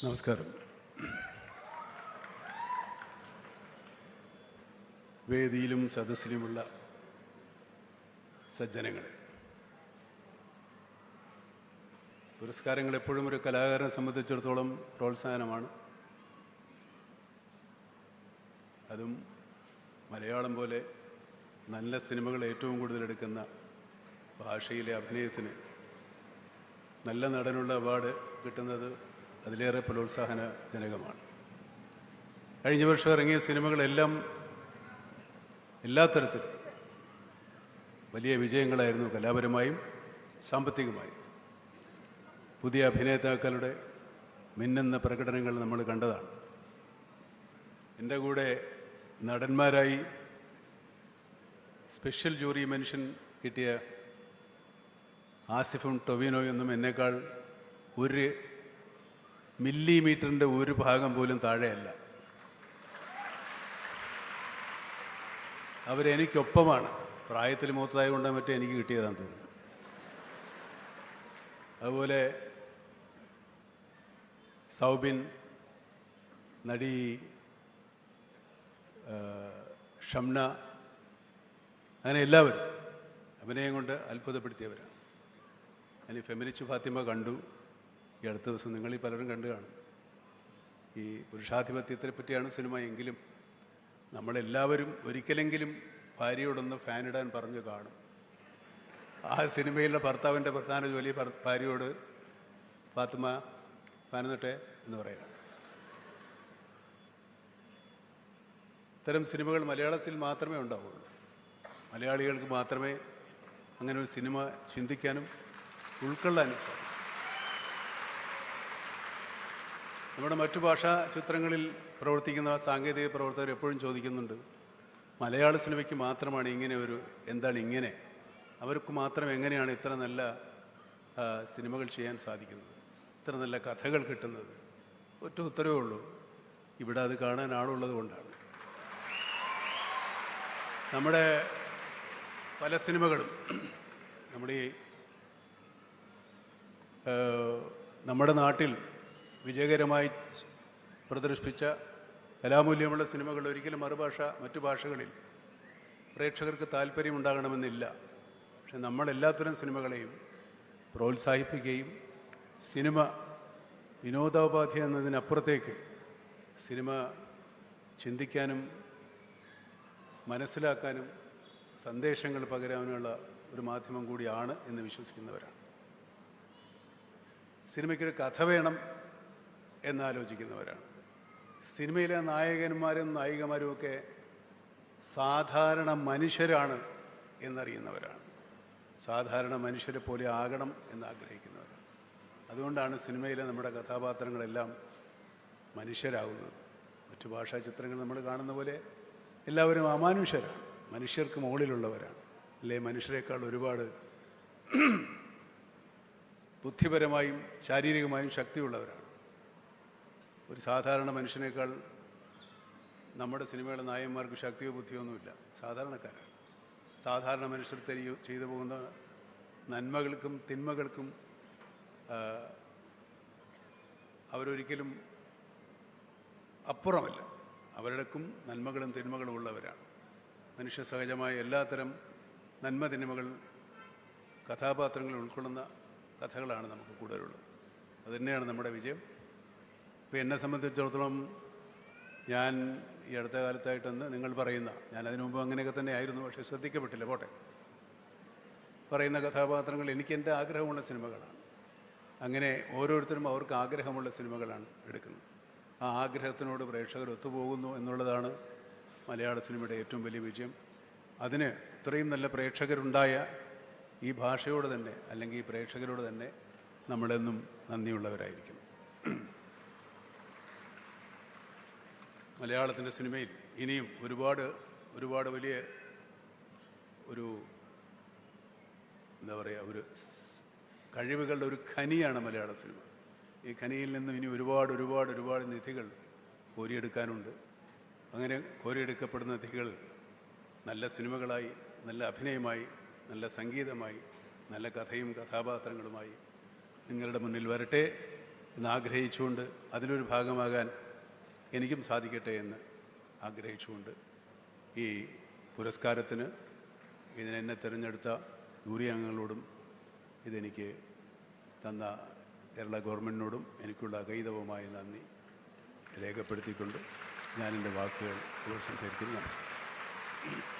നമസ്കാരം. വേദിയിലും സദസ്സിലുമുള്ള സജ്ജനങ്ങളെ, പുരസ്കാരങ്ങൾ എപ്പോഴും ഒരു കലാകാരനെ സംബന്ധിച്ചിടത്തോളം പ്രോത്സാഹനമാണ്. അതും മലയാളം പോലെ നല്ല സിനിമകൾ ഏറ്റവും കൂടുതൽ എടുക്കുന്ന ഭാഷയിലെ അഭിനയത്തിന് നല്ല നടനുള്ള അവാർഡ് കിട്ടുന്നത് അതിലേറെ പ്രോത്സാഹനജനകമാണ്. കഴിഞ്ഞ വർഷം ഇറങ്ങിയ സിനിമകളെല്ലാം എല്ലാ തരത്തിലും വലിയ വിജയങ്ങളായിരുന്നു, കലാപരമായും സാമ്പത്തികമായും. പുതിയ അഭിനേതാക്കളുടെ മിന്നുന്ന പ്രകടനങ്ങൾ നമ്മൾ കണ്ടതാണ്. എൻ്റെ കൂടെ നടന്മാരായി സ്പെഷ്യൽ ജൂറി മെൻഷൻ കിട്ടിയ ആസിഫും ടൊവിനോയൊന്നും എന്നേക്കാൾ ഒരു മില്ലിമീറ്ററിൻ്റെ ഒരു ഭാഗം പോലും താഴെയല്ല. അവരെനിക്കൊപ്പമാണ്. പ്രായത്തിൽ മൂത്തതായത് കൊണ്ട് മറ്റേ എനിക്ക് കിട്ടിയതാണെന്ന് തോന്നുന്നു. അതുപോലെ സൗബിൻ, നടി ഷംന, അങ്ങനെ എല്ലാവരും അഭിനയം കൊണ്ട് അത്ഭുതപ്പെടുത്തിയവരാണ്. ഞാൻ ഫെമിനിസ്റ്റ് ഫാത്തിമ കണ്ടു. ഈ അടുത്ത ദിവസം നിങ്ങൾ പലരും കണ്ടു കാണും. ഈ പുരുഷാധിപത്യത്തെ പറ്റിയാണ് സിനിമ. എങ്കിലും നമ്മളെല്ലാവരും ഒരിക്കലെങ്കിലും ഭാര്യയോടൊന്ന് ഫാനിടാൻ പറഞ്ഞു കാണും. ആ സിനിമയിലെ ഭർത്താവിൻ്റെ പ്രധാന ജോലി ഭാര്യയോട് ഫാത്തിമ ഫാനിട്ടെ എന്ന് പറയുക. ഇത്തരം സിനിമകൾ മലയാളത്തിൽ മാത്രമേ ഉണ്ടാവുള്ളൂ. മലയാളികൾക്ക് മാത്രമേ അങ്ങനെ ഒരു സിനിമ ചിന്തിക്കാനും ഉൾക്കൊള്ളാനും സാധിക്കും. നമ്മുടെ മറ്റു ഭാഷാ ചിത്രങ്ങളിൽ പ്രവർത്തിക്കുന്ന സാങ്കേതിക പ്രവർത്തകർ എപ്പോഴും ചോദിക്കുന്നുണ്ട്, മലയാള സിനിമയ്ക്ക് മാത്രമാണ് ഇങ്ങനെ ഒരു, എന്താണ് ഇങ്ങനെ, അവർക്ക് മാത്രം എങ്ങനെയാണ് ഇത്ര നല്ല സിനിമകൾ ചെയ്യാൻ സാധിക്കുന്നത്, ഇത്ര നല്ല കഥകൾ കിട്ടുന്നത്? ഒറ്റ ഉത്തരവേ ഉള്ളൂ, ഇവിടെ അത് കാണാൻ ആളുള്ളത് കൊണ്ടാണ്. നമ്മുടെ പല സിനിമകളും നമ്മുടെ നാട്ടിൽ വിജയകരമായി പ്രദർശിപ്പിച്ച കലാമൂല്യമുള്ള സിനിമകൾ ഒരിക്കലും മറ്റു ഭാഷകളിൽ പ്രേക്ഷകർക്ക് താല്പര്യമുണ്ടാകണമെന്നില്ല. പക്ഷെ നമ്മളെല്ലാത്തരം സിനിമകളെയും പ്രോത്സാഹിപ്പിക്കുകയും സിനിമ വിനോദോപാധി എന്നതിനപ്പുറത്തേക്ക് സിനിമ ചിന്തിക്കാനും മനസ്സിലാക്കാനും സന്ദേശങ്ങൾ പകരാനുള്ള ഒരു മാധ്യമം കൂടിയാണ് എന്ന് വിശ്വസിക്കുന്നവരാണ്. സിനിമയ്ക്കൊരു കഥ വേണം എന്നാലോചിക്കുന്നവരാണ്. സിനിമയിലെ നായകന്മാരും നായികമാരും ഒക്കെ സാധാരണ മനുഷ്യരാണ് എന്നറിയുന്നവരാണ്. സാധാരണ മനുഷ്യരെ പോലെ ആകണം എന്നാഗ്രഹിക്കുന്നവരാണ്. അതുകൊണ്ടാണ് സിനിമയിലെ നമ്മുടെ കഥാപാത്രങ്ങളെല്ലാം മനുഷ്യരാകുന്നത്. മറ്റു ഭാഷാ ചിത്രങ്ങൾ നമ്മൾ കാണുന്ന പോലെ എല്ലാവരും അമാനുഷ്യരാണ്, മനുഷ്യർക്ക് മുകളിലുള്ളവരാണ്. അല്ലെ, മനുഷ്യരെക്കാൾ ഒരുപാട് ബുദ്ധിപരമായും ശാരീരികമായും ശക്തിയുള്ളവരാണ്. ഒരു സാധാരണ മനുഷ്യനേക്കാൾ നമ്മുടെ സിനിമയുടെ നായകന്മാർക്ക് ശക്തിയോ ബുദ്ധിയോ ഒന്നുമില്ല, സാധാരണക്കാരാണ്. സാധാരണ മനുഷ്യർ ചെയ്തു പോകുന്ന നന്മകൾക്കും തിന്മകൾക്കും അവരൊരിക്കലും അപ്പുറമല്ല. അവരുടെക്കും നന്മകളും തിന്മകളും ഉള്ളവരാണ്. മനുഷ്യ സഹജമായ എല്ലാത്തരം നന്മ തിന്മകൾ കഥാപാത്രങ്ങൾ ഉൾക്കൊള്ളുന്ന കഥകളാണ് നമുക്ക് കൂടുതലുള്ളത്. അതുതന്നെയാണ് നമ്മുടെ വിജയം. ഇപ്പോൾ എന്നെ സംബന്ധിച്ചിടത്തോളം ഞാൻ ഈ അടുത്ത കാലത്തായിട്ടൊന്ന് നിങ്ങൾ പറയുന്ന, ഞാൻ അതിനു മുമ്പ് അങ്ങനെയൊക്കെ തന്നെ ആയിരുന്നു, പക്ഷേ ശ്രദ്ധിക്കപ്പെട്ടില്ല, പോട്ടെ, പറയുന്ന കഥാപാത്രങ്ങൾ എനിക്ക് എൻ്റെ ആഗ്രഹമുള്ള സിനിമകളാണ്. അങ്ങനെ ഓരോരുത്തരും അവർക്ക് ആഗ്രഹമുള്ള സിനിമകളാണ് എടുക്കുന്നത്. ആ ആഗ്രഹത്തിനോട് പ്രേക്ഷകർ ഒത്തുപോകുന്നു എന്നുള്ളതാണ് മലയാള സിനിമയുടെ ഏറ്റവും വലിയ വിജയം. അതിന് ഇത്രയും നല്ല പ്രേക്ഷകരുണ്ടായ ഈ ഭാഷയോട് തന്നെ, അല്ലെങ്കിൽ ഈ പ്രേക്ഷകരോട് തന്നെ നമ്മളെന്നും നന്ദിയുള്ളവരായിരിക്കും. മലയാളത്തിൻ്റെ സിനിമയിൽ ഇനിയും ഒരുപാട് വലിയ ഒരു എന്താ പറയുക, ഒരു കഴിവുകളുടെ ഒരു ഖനിയാണ് മലയാള സിനിമ. ഈ ഖനിയിൽ നിന്നും ഇനി ഒരുപാട് നിധികൾ കോരിയെടുക്കാനുണ്ട്. അങ്ങനെ കോരിയെടുക്കപ്പെടുന്ന നിധികൾ നല്ല സിനിമകളായി, നല്ല അഭിനയമായി, നല്ല സംഗീതമായി, നല്ല കഥയും കഥാപാത്രങ്ങളുമായി നിങ്ങളുടെ മുന്നിൽ വരട്ടെ എന്നാഗ്രഹിച്ചുകൊണ്ട് അതിലൊരു ഭാഗമാകാൻ എനിക്കും സാധിക്കട്ടെ എന്ന് ആഗ്രഹിച്ചുകൊണ്ട് ഈ പുരസ്കാരത്തിന് ഇതിനെന്നെ തിരഞ്ഞെടുത്ത ജൂറി അംഗങ്ങളോടും ഇതെനിക്ക് തന്ന കേരള ഗവൺമെൻറ്റിനോടും എനിക്കുള്ള അഗൈതവമായ നന്ദി രേഖപ്പെടുത്തിക്കൊണ്ട് ഞാൻ എൻ്റെ വാക്കുകൾ ഉപസംഹരിക്കുന്നു. നമസ്കാരം.